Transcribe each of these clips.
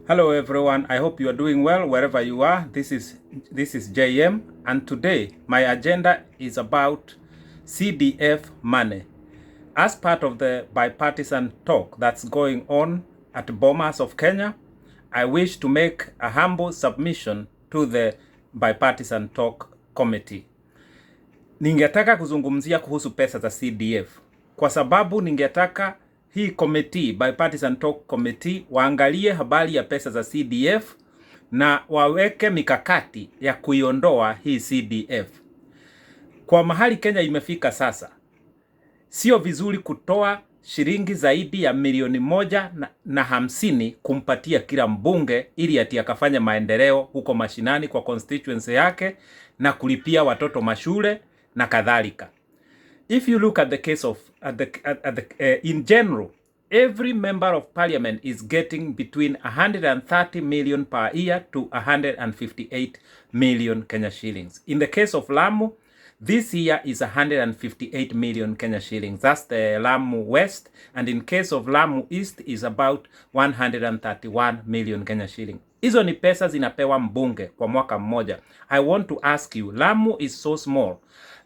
Hello everyone, I hope you are doing well wherever you are. This is JM, and today my agenda is about CDF money. As part of the bipartisan talk that's going on at Bomas of Kenya, I wish to make a humble submission to the bipartisan talk committee. Ningetaka kuzungumzia kuhusu pesa za CDF kwa sababu ningetaka hii committee, bipartisan talk committee, waangalie habari ya pesa za CDF na waweke mikakati ya kuiondoa hii CDF. Kwa mahali Kenya imefika sasa, sio vizuri kutoa shilingi zaidi ya milioni 150 kumpatia kila mbunge ili ati akafanya maendeleo huko mashinani kwa constituency yake na kulipia watoto mashule na kadhalika. If you look at the case of in general, every member of parliament is getting between 130 million per year to 158 million Kenya shillings. In the case of Lamu, this year is 158 million Kenya shillings. That's the Lamu West. And in case of Lamu East is about 131 million Kenya shillings. Hizo ni pesa zinapewa mbunge kwa mwaka mmoja. I want to ask you, Lamu is so small.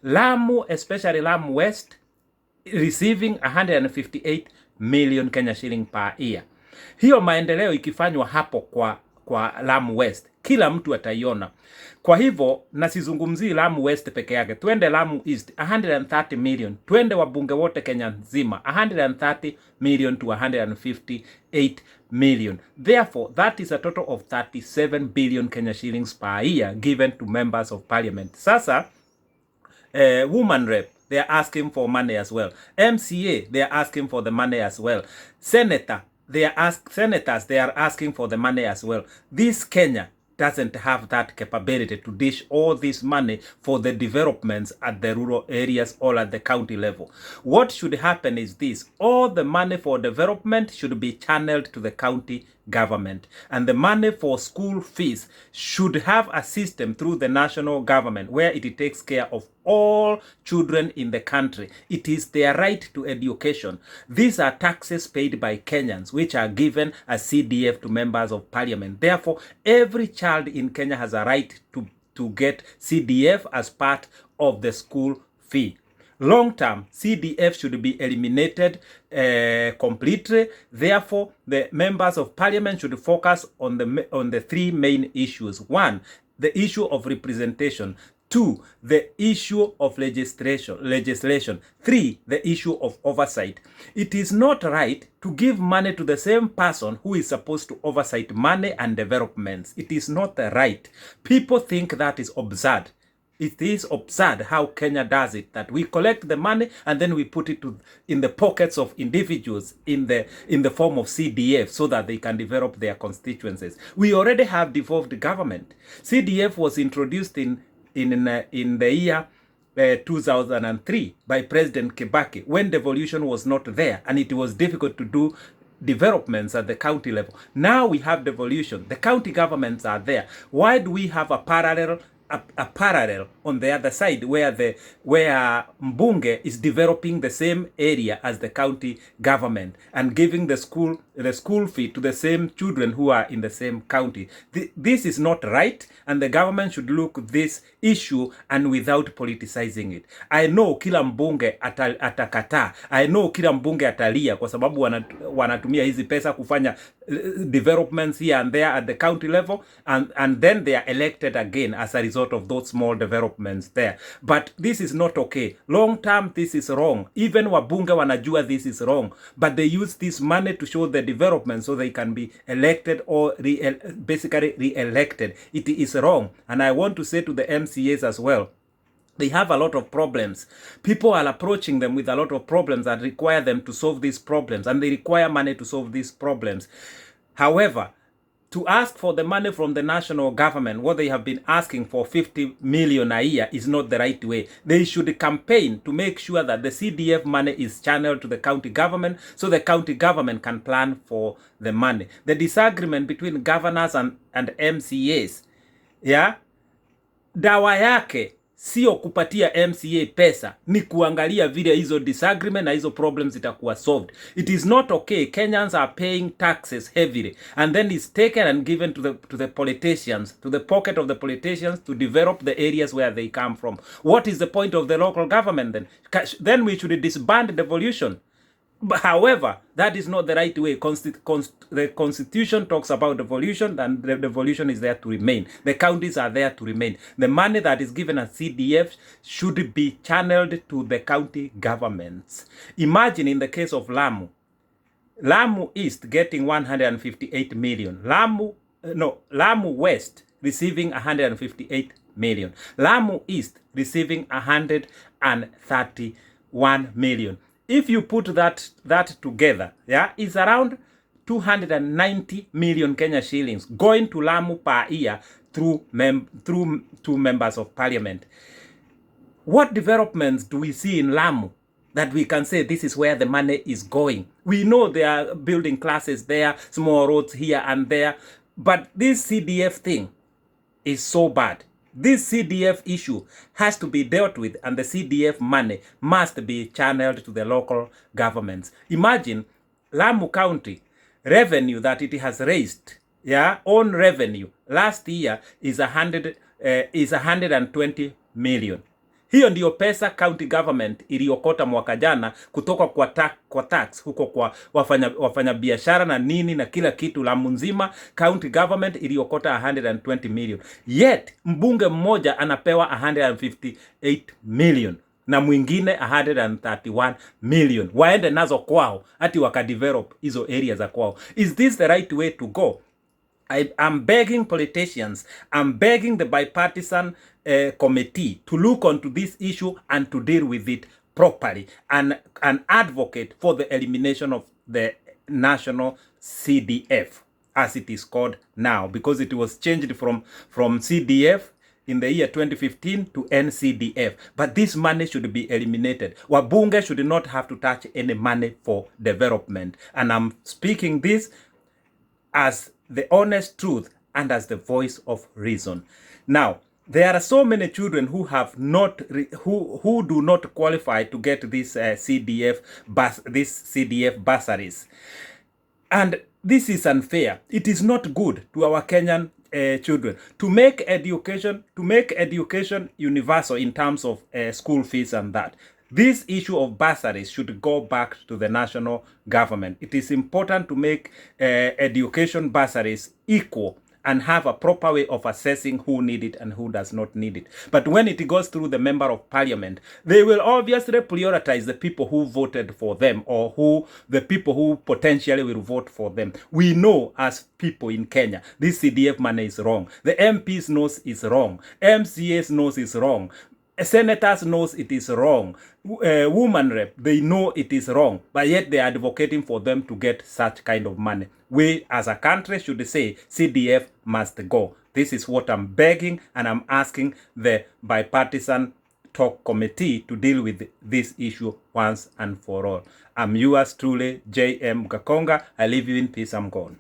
Lamu, especially Lamu West, receiving 158 million Kenya shilling per year. Hiyo maendeleo ikifanywa hapo kwa Lamu West, kila mtu ataiona. Kwa hivyo nasizungumzii Lamu West peke yake. Twende Lamu East, 130 million. Twende wabunge wote Kenya nzima, 130 million to 158 million. Therefore, that is a total of 37 billion Kenya shillings per year given to members of parliament. Sasa, woman rep, they are asking for money as well. MCA, they are asking for the money as well. Senators, they are asking for the money as well. This Kenya doesn't have that capability to dish all this money for the developments at the rural areas or at the county level. What should happen is this: all the money for development should be channeled to the county government, and the money for school fees should have a system through the national government where it takes care of all children in the country. It is their right to education. These are taxes paid by Kenyans, which are given as CDF to members of parliament. Therefore, every child in Kenya has a right to get CDF as part of the school fee. Long term, CDF should be eliminated completely. Therefore, the members of parliament should focus on the three main issues. One, the issue of representation. Two, the issue of legislation. Three, the issue of oversight. It is not right to give money to the same person who is supposed to oversight money and developments. It is not right. People think that is absurd. It is absurd how Kenya does it, that we collect the money and then we put it in the pockets of individuals in the form of CDF so that they can develop their constituencies. We already have devolved government. CDF was introduced in the year 2003 by President Kibaki when devolution was not there and it was difficult to do developments at the county level. Now we have devolution. The county governments are there. Why do we have a parallel on the other side where Mbunge is developing the same area as the county government and giving the school fee to the same children who are in the same county? This is not right, and the government should look at this issue and without politicizing it. I know kila mbunge atakataa. I know kila mbunge atalia kwa sababu wanatumia hizi pesa kufanya developments here and there at the county level, and then they are elected again as a result of those small developments there. But this is not okay. Long term, this is wrong. Even wabunge wanajua this is wrong, but they use this money to show the development so they can be elected or basically re-elected. It is wrong, and I want to say to the MCAs as well, they have a lot of problems. People are approaching them with a lot of problems that require them to solve these problems, and they require money to solve these problems. However, to ask for the money from the national government, what they have been asking for, 50 million a year, is not the right way. They should campaign to make sure that the CDF money is channeled to the county government so the county government can plan for the money. The disagreement between governors and MCAs, dawa yake sio kupatia MCA pesa, ni kuangalia vile hizo disagreement na hizo problems itakuwa solved. It is not okay. Kenyans are paying taxes heavily and then it's taken and given to the politicians, to the pocket of the politicians to develop the areas where they come from. What is the point of the local government then? Then we should disband devolution. But however, that is not the right way. The Constitution talks about devolution, and the devolution is there to remain. The counties are there to remain. The money that is given as CDF should be channeled to the county governments. Imagine in the case of Lamu East getting 158 million. Lamu West receiving 158 million. Lamu East receiving 131 million. If you put that together, yeah, it's around 290 million Kenya shillings going to Lamu per year through two members of parliament. What developments do we see in Lamu that we can say this is where the money is going? We know there are building classes there, small roads here and there, but this CDF thing is so bad. This CDF issue has to be dealt with, and the CDF money must be channeled to the local governments. Imagine Lamu County revenue that it has raised, yeah, own revenue last year is 120 million. Hiyo ndiyo pesa county government iliokota mwaka jana kutoka kwa tax huko kwa wafanya biashara na nini na kila kitu. Lamu nzima county government iliokota 120 million. Yet mbunge mmoja anapewa 158 million na mwingine 131 million. Waende nazo kwao ati wakadevelop hizo areas za kwao. Is this the right way to go? I'm begging politicians, I'm begging the bipartisan committee to look onto this issue and to deal with it properly and advocate for the elimination of the national CDF, as it is called now, because it was changed from CDF in the year 2015 to NCDF. But this money should be eliminated. Wabunge should not have to touch any money for development. And I'm speaking this as the honest truth and as the voice of reason. Now, there are so many children who have not who do not qualify to get this CDF bursaries, and this is unfair. It is not good to our Kenyan children to make education universal in terms of school fees and that. This issue of bursaries should go back to the national government. It is important to make education bursaries equal and have a proper way of assessing who need it and who does not need it. But when it goes through the member of parliament, they will obviously prioritize the people who voted for them or the people who potentially will vote for them. We know as people in Kenya, this CDF money is wrong. The MPs knows it's wrong. MCAs knows it's wrong. Senators knows it is wrong. Woman rep, they know it is wrong, but yet they are advocating for them to get such kind of money. We as a country should say CDF must go. This is what I'm begging, and I'm asking the bipartisan talk committee to deal with this issue once and for all. I'm yours truly, J.M. Gakonga. I leave you in peace. I'm gone.